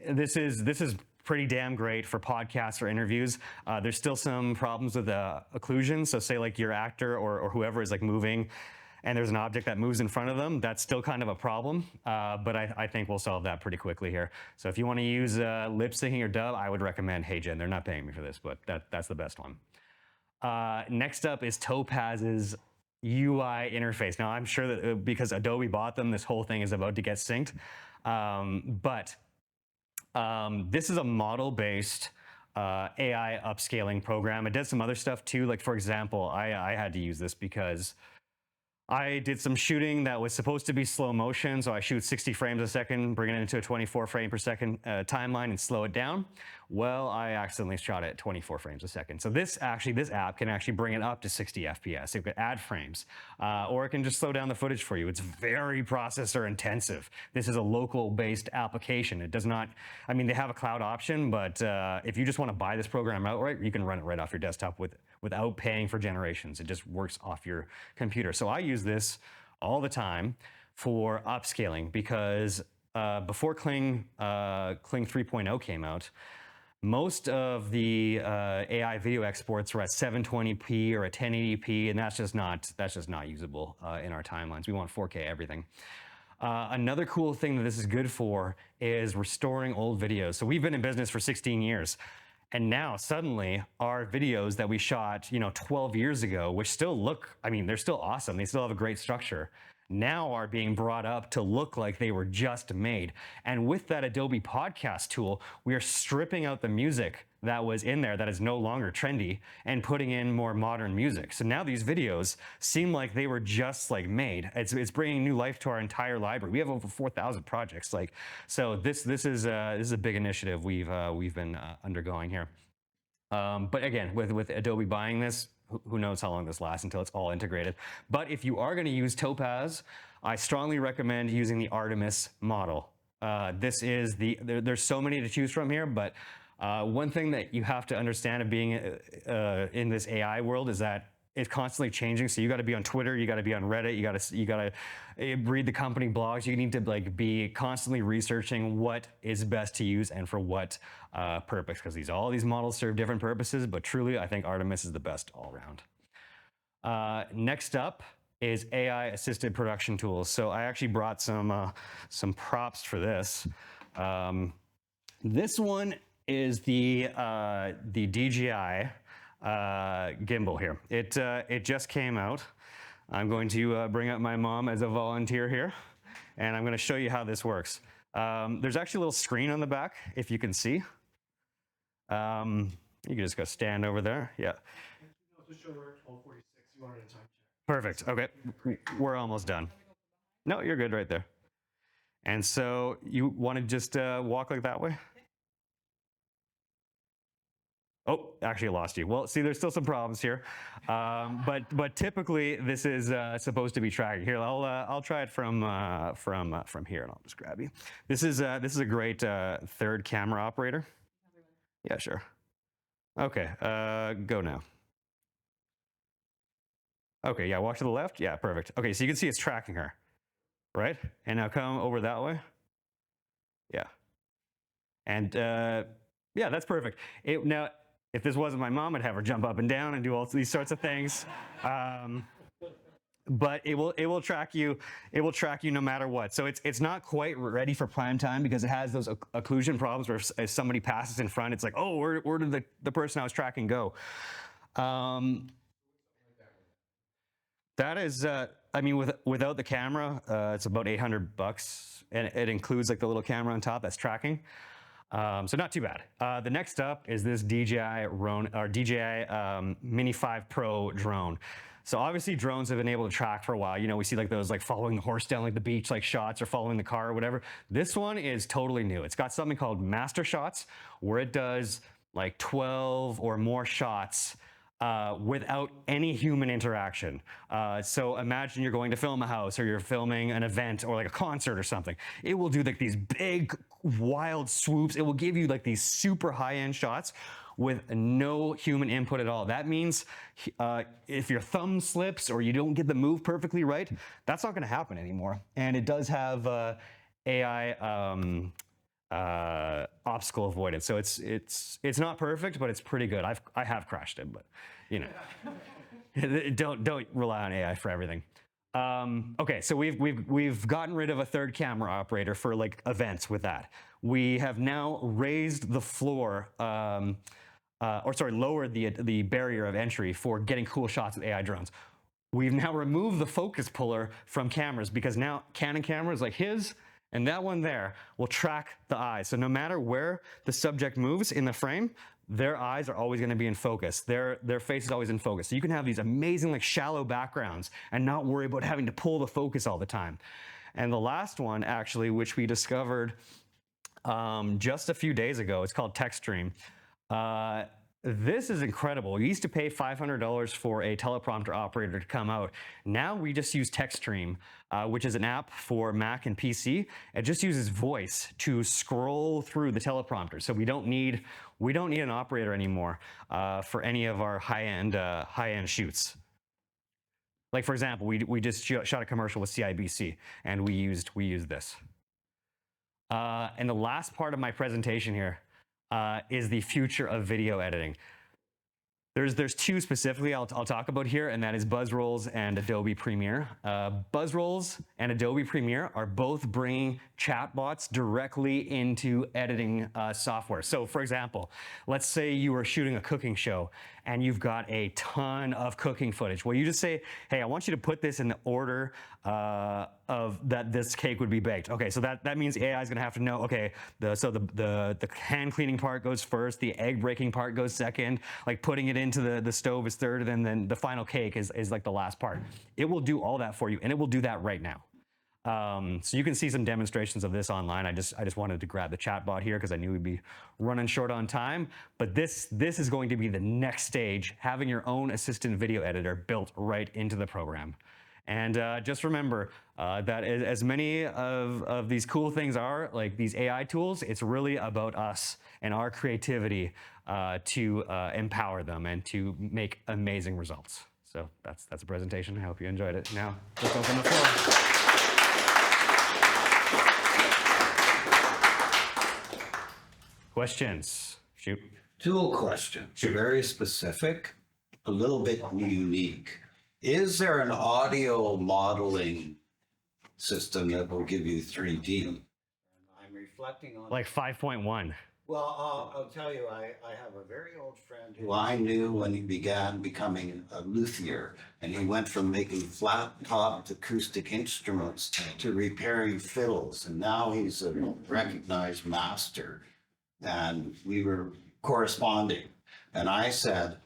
This is pretty damn great for podcasts or interviews. There's still some problems with occlusion. So say like your actor or whoever is like moving and there's an object that moves in front of them, that's still kind of a problem. But I think we'll solve that pretty quickly here. So if you want to use lip syncing or dub, I would recommend HeyGen. They're not paying me for this, but that's the best one. Next up is Topaz's UI interface. Now I'm sure that because Adobe bought them, this whole thing is about to get synced. But this is a model-based AI upscaling program. It does some other stuff too. Like for example, I had to use this because I did some shooting that was supposed to be slow motion. So I shoot 60 frames a second, bring it into a 24 frame per second timeline and slow it down. Well, I accidentally shot it at 24 frames a second. So this app can actually bring it up to 60 FPS. It could add frames, or it can just slow down the footage for you. It's very processor intensive. This is a local based application. It does not, I mean, they have a cloud option, but if you just want to buy this program outright, you can run it right off your desktop without paying for generations. It just works off your computer. So I use this all the time for upscaling because before Kling 3.0 came out, most of the AI video exports were at 720p or at 1080p, and that's just not usable in our timelines. We want 4K everything. Another cool thing that this is good for is restoring old videos. So we've been in business for 16 years. And now suddenly our videos that we shot, 12 years ago, which still look, I mean, they're still awesome. They still have a great structure. Now are being brought up to look like they were just made. And with that Adobe podcast tool, we are stripping out the music that was in there that is no longer trendy and putting in more modern music. So now these videos seem like they were just like made. It's bringing new life to our entire library. We have over 4,000 projects. So this is a big initiative we've been undergoing here. But again, with Adobe buying this, who knows how long this lasts until it's all integrated. But if you are going to use Topaz, I strongly recommend using the Artemis model. There's so many to choose from here, but one thing that you have to understand of being in this AI world is that it's constantly changing. So you got to be on Twitter, you got to be on Reddit, you got to read the company blogs. You need to be constantly researching what is best to use and for what purpose, because all these models serve different purposes. But truly, I think Artemis is the best all around. Next up is AI assisted production tools. So I actually brought some props for this. This one is the DJI gimbal here. It just came out. I'm going to bring up my mom as a volunteer here, and I'm going to show you how this works. There's actually a little screen on the back, if you can see. You can just go stand over there. Yeah. Perfect. Okay, we're almost done. No, you're good right there. And so you want to just walk like that way? Oh, actually I lost you. Well, see, there's still some problems here, but typically this is supposed to be tracking. Here, I'll try it from here, and I'll just grab you. This is a great third camera operator. Yeah, sure. Okay, go now. Okay, yeah, walk to the left. Yeah, perfect. Okay, so you can see it's tracking her, right? And now come over that way. Yeah, and yeah, that's perfect. Now, if this wasn't my mom, I'd have her jump up and down and do all these sorts of things. But it will track you. It will track you no matter what. So it's not quite ready for prime time because it has those occlusion problems where if somebody passes in front, it's like, oh, where did the person I was tracking go? That is, I mean, without the camera, it's about $800, and it includes like the little camera on top that's tracking. So not too bad. The next up is this DJI Mini 5 Pro drone. So obviously drones have been able to track for a while. You know, we see like those like following the horse down like the beach like shots or following the car or whatever. This one is totally new. It's got something called master shots where it does like 12 or more shots without any human interaction. So imagine you're going to film a house or you're filming an event or like a concert or something. It will do like these big wild swoops. It will give you like these super high-end shots with no human input at all. That means if your thumb slips or you don't get the move perfectly right, that's not gonna happen anymore. And it does have AI obstacle avoidance. So it's not perfect, but it's pretty good. I have crashed it, but you know, don't rely on AI for everything. Okay, so we've gotten rid of a third camera operator for like events with that. We have now raised the floor, lowered the barrier of entry for getting cool shots with AI drones. We've now removed the focus puller from cameras because now Canon cameras like his and that one there will track the eyes. So no matter where the subject moves in the frame, their eyes are always going to be in focus. Their face is always in focus. So you can have these amazing like shallow backgrounds and not worry about having to pull the focus all the time. And the last one actually, which we discovered just a few days ago, it's called TextStream. This is incredible. We used to pay $500 for a teleprompter operator to come out. Now we just use TextStream, which is an app for Mac and PC. It just uses voice to scroll through the teleprompter. So we don't need an operator anymore for any of our high-end shoots. Like for example, we just shot a commercial with CIBC, and we used this. And the last part of my presentation here is the future of video editing. There's two specifically I'll talk about here, and that is BuzzRolls and Adobe Premiere. BuzzRolls and Adobe Premiere are both bringing chatbots directly into editing software. So for example, let's say you are shooting a cooking show and you've got a ton of cooking footage. Well, you just say, hey, I want you to put this in the order of that this cake would be baked. Okay, so that means AI is gonna have to know, okay, the hand cleaning part goes first, the egg breaking part goes second, like putting it into the stove is third, and then the final cake is like the last part. It will do all that for you, and it will do that right now. So you can see some demonstrations of this online. I just wanted to grab the chatbot here because I knew we'd be running short on time. But this is going to be the next stage, having your own assistant video editor built right into the program. And just remember that as many of these cool things are, like these AI tools, it's really about us and our creativity to empower them and to make amazing results. So that's a presentation. I hope you enjoyed it. Now, let's open the floor. Questions? Shoot. Tool question. Very specific, a little bit unique. Is there an audio modeling system that will give you 3D? I'm reflecting on like 5.1. Well, I'll tell you, I have a very old friend who I knew when he began becoming a luthier, and he went from making flat-topped acoustic instruments to repairing fiddles, and now he's a recognized master. And we were corresponding, and I said,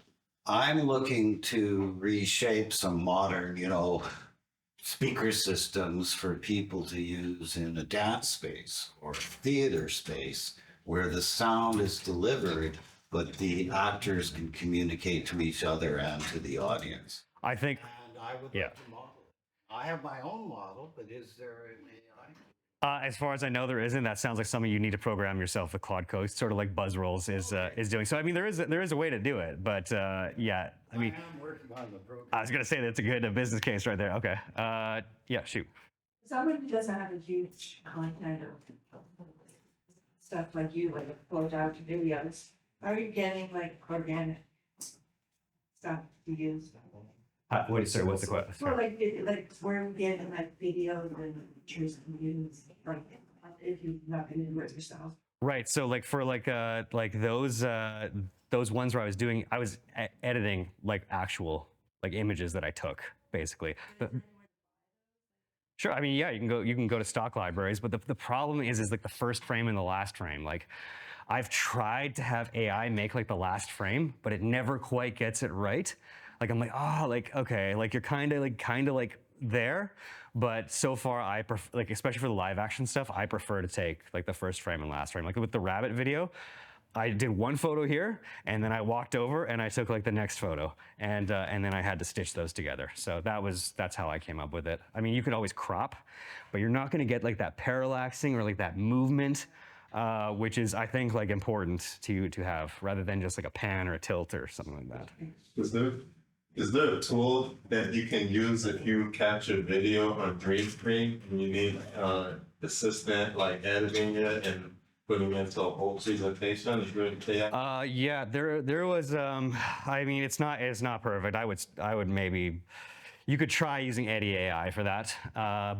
I'm looking to reshape some modern, speaker systems for people to use in a dance space or a theater space where the sound is delivered, but the actors can communicate to each other and to the audience. I think, and I would like to model it. I have my own model, but is there an AI? As far as I know, there isn't. That sounds like something you need to program yourself with Claude Code, sort of like BuzzRolls is doing. So I mean, there is a way to do it, but yeah, I mean, I am working on the program. I was gonna say that's a good business case right there. Okay, yeah, shoot. Someone who doesn't have a huge content of stuff like you, like upload out videos, are you getting like organic stuff to use? Wait, sir, what's the question? Well, like where we getting like videos and pictures to use, like if you're not going to do it yourself. Right. So like for like those ones where I was editing like actual like images that I took basically. Sure. I mean, yeah, you can go to stock libraries, but the problem is like the first frame and the last frame. Like I've tried to have AI make like the last frame, but it never quite gets it right. Like I'm like, oh, like okay, like you're kind of like there, but so far I prefer, like especially for the live action stuff, I prefer to take like the first frame and last frame. Like with the rabbit video, I did one photo here, and then I walked over and I took like the next photo, and then I had to stitch those together. So that's how I came up with it. I mean, you could always crop, but you're not going to get like that parallaxing or like that movement, which is I think like important to have rather than just like a pan or a tilt or something like that. Is there a tool that you can use if you capture video on green screen and you need assistant like editing it and putting into a whole presentation? Is there AI? Yeah, there was. I mean, it's not perfect. I would maybe. You could try using Eddie AI for that,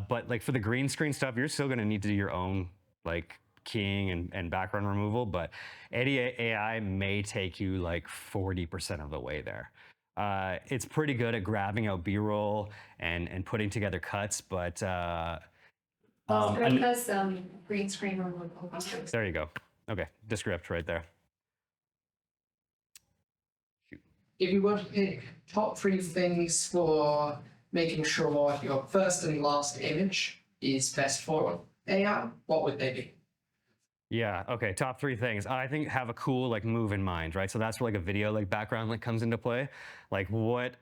but like for the green screen stuff, you're still going to need to do your own like keying and background removal. But Eddie AI may take you like 40% of the way there. It's pretty good at grabbing out B-roll and putting together cuts, but Descript has green screen removal features. there you go. Okay, Descript right there. If you were to pick top 3 things for making sure your first and last image is best for AI, what would they be? Yeah, okay, top 3 things. I think have a cool like move in mind, right? So that's where like a video like background like comes into play. Like what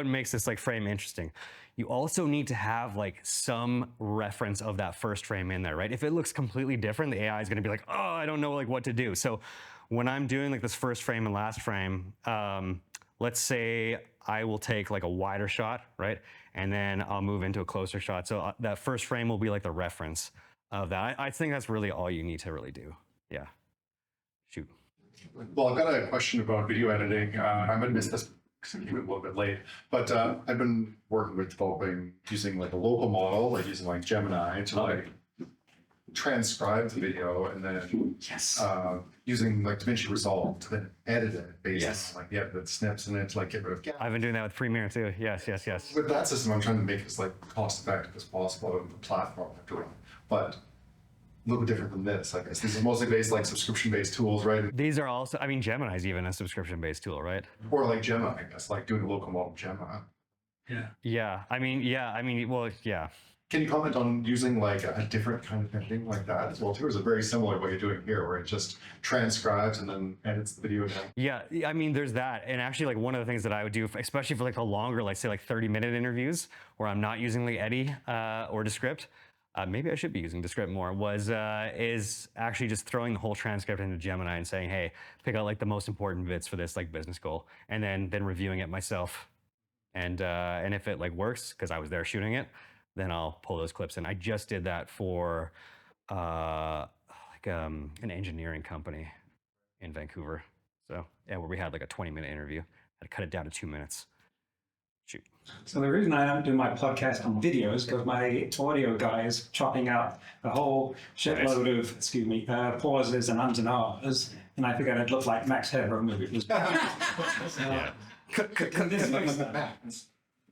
makes this like frame interesting? You also need to have like some reference of that first frame in there, right? If it looks completely different, the AI is gonna be like, oh, I don't know like what to do. So when I'm doing like this first frame and last frame, let's say I will take like a wider shot, right? And then I'll move into a closer shot. So that first frame will be like the reference of that. I think that's really all you need to really do. Yeah. Shoot. Well, I've got a question about video editing. I might have missed this because I came in a little bit late, but I've been working with developing using like a local model, like using like Gemini to like transcribe the video and then using like DaVinci Resolve to then edit it based on like the snips in it to like get rid of gaps. I've been doing that with Premiere too. Yes. With that system, I'm trying to make it as like cost effective as possible on the platform I'm doing, but a little bit different than this. I guess these are mostly based like subscription-based tools, right? These are also, I mean, Gemini's even a subscription-based tool, right? Or like Gemma, I guess, like doing a local model Gemma. Yeah. I mean, well, yeah. Can you comment on using like a different kind of editing like that as well too? Or is it very similar to what you're doing here, where it just transcribes and then edits the video down? Yeah, I mean, there's that. And actually, like one of the things that I would do, especially for like the longer, like say like 30-minute interviews where I'm not using like Eddie or Descript, maybe I should be using Descript more, is actually just throwing the whole transcript into Gemini and saying, hey, pick out like the most important bits for this like business goal, and then reviewing it myself. And if it like works, because I was there shooting it, then I'll pull those clips in. I just did that for an engineering company in Vancouver. So yeah, where we had like a 20-minute interview. I had to cut it down to 2 minutes. Shoot. So the reason I don't do my podcast on video is because my audio guy is chopping out a whole shitload of pauses and ums and ahs, and I figured I'd look like Max Headroom if it was. Yeah.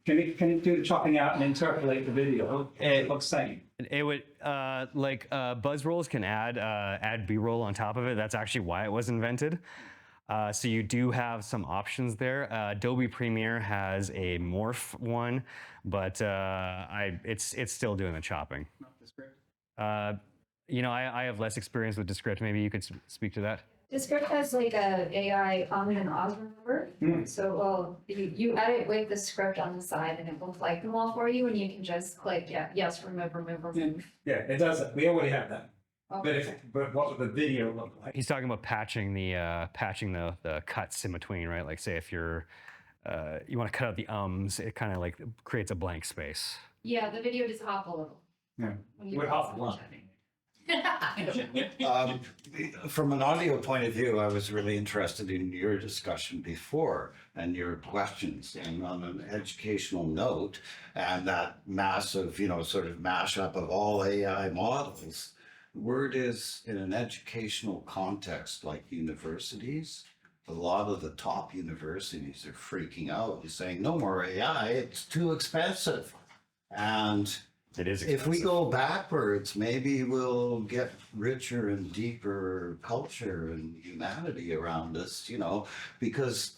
Can it do the chopping out and interpolate the video? It looks same. It would buzz rolls can add B-roll on top of it. That's actually why it was invented. So you do have some options there. Adobe Premiere has a morph one, but it's still doing the chopping. Not Descript. I have less experience with Descript. Maybe you could speak to that. Descript has like a AI and Oz remover. So well, you edit with the script on the side and it will flag them all for you, and you can just click yes, remove. Yeah, it does it. We already have that. Okay. But what would the video look like? He's talking about patching the cuts in between, right? Like say if you're you want to cut out the ums, it kind of like creates a blank space. Yeah, the video just hop a little. Yeah. We're off the line. From an audio point of view, I was really interested in your discussion before and your questions, and on an educational note, and that massive, sort of mashup of all AI models. Word is, in an educational context like universities, a lot of the top universities are freaking out and saying, no more AI, it's too expensive. And It is If we expensive. go backwards, maybe we'll get richer and deeper culture and humanity around us, you know, because,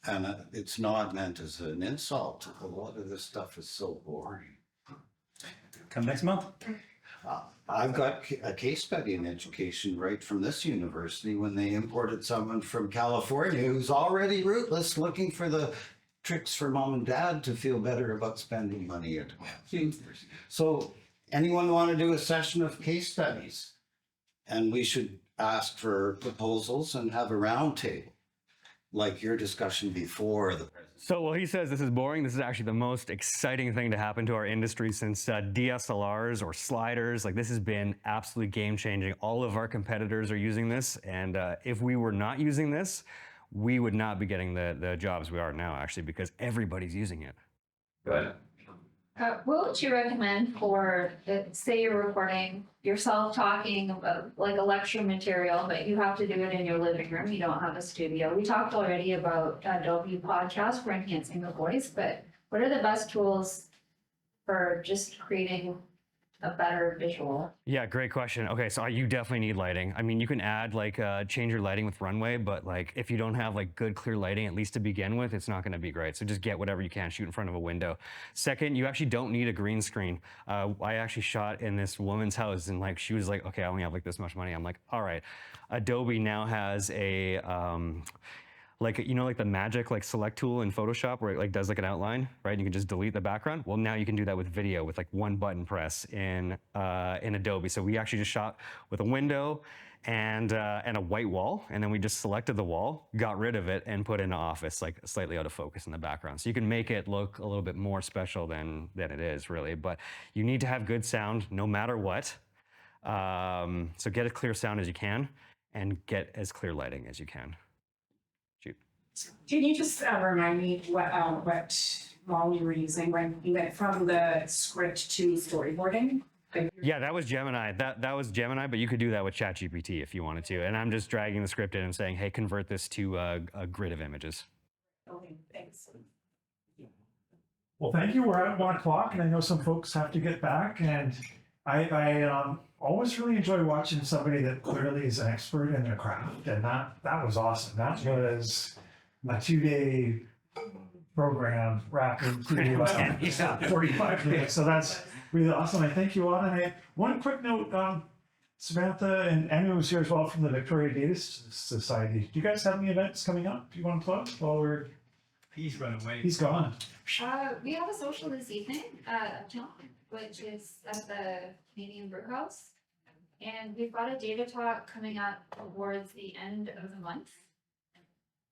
and it's not meant as an insult, a lot of this stuff is so boring. Come next month. I've got a case study in education right from this university when they imported someone from California who's already rootless, looking for the tricks for mom and dad to feel better about spending money at university. So anyone want to do a session of case studies? And we should ask for proposals and have a round table, like your discussion before the presentation. So while he says this is boring, this is actually the most exciting thing to happen to our industry since DSLRs or sliders. Like, this has been absolutely game changing. All of our competitors are using this. And if we were not using this, we would not be getting the jobs we are now, actually, because everybody's using it. Good. What would you recommend for, say you're recording yourself talking about like a lecture material, but you have to do it in your living room, you don't have a studio. We talked already about Adobe Podcast for enhancing the voice, but what are the best tools for just creating a better visual? Yeah, great question. Okay, so you definitely need lighting. I mean, you can add like change your lighting with Runway, but like if you don't have like good clear lighting, at least to begin with, it's not going to be great. So just get whatever you can, shoot in front of a window. Second, you actually don't need a green screen. I actually shot in this woman's house, and like she was like, okay, I only have like this much money. I'm like, all right. Adobe now has a like, you know, like the magic like select tool in Photoshop where it like does like an outline, right? And you can just delete the background. Well, now you can do that with video with like one button press in Adobe. So we actually just shot with a window and a white wall, and then we just selected the wall, got rid of it, and put in Office, like slightly out of focus in the background. So you can make it look a little bit more special than it is really. But you need to have good sound no matter what. So get as clear sound as you can, and get as clear lighting as you can. Can you just remind me what model you were using when you went from the script to storyboarding? Yeah, that was Gemini. That was Gemini, but you could do that with ChatGPT if you wanted to. And I'm just dragging the script in and saying, hey, convert this to a grid of images. Okay, thanks. Well, thank you. We're at 1 o'clock, and I know some folks have to get back. And I always really enjoy watching somebody that clearly is an expert in their craft, and that was awesome. That was a 2-day program wrapped into about 45 minutes. So that's really awesome. I thank you all. And one quick note, Samantha and Amy was here as well from the Victoria Data Society. Do you guys have any events coming up you want to plug while we're... He's run away. He's gone. We have a social this evening, uptown, which is at the Canadian Brew House. And we've got a data talk coming up towards the end of the month.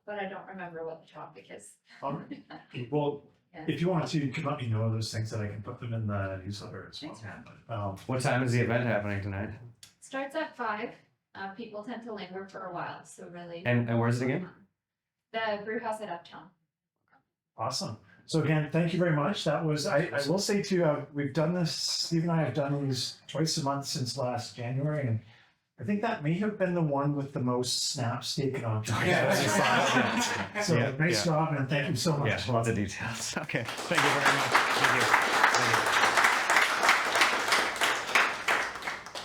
But I don't remember what the topic is. Well, Yeah. if you want to, you can let me know those things that I can put them in the newsletter as well. What time is the event happening tonight? Starts at 5. People tend to linger for a while, so really. And where's it again? The brew house at Uptown. Awesome. So again, thank you very much. That was, I will say too, we've done this, Steve and I have done these twice a month since last January, and I think that may have been the one with the most snaps taken on. So nice job, and thank you so much. Yeah, lots of details. Okay, thank you very much. Thank you. Thank you.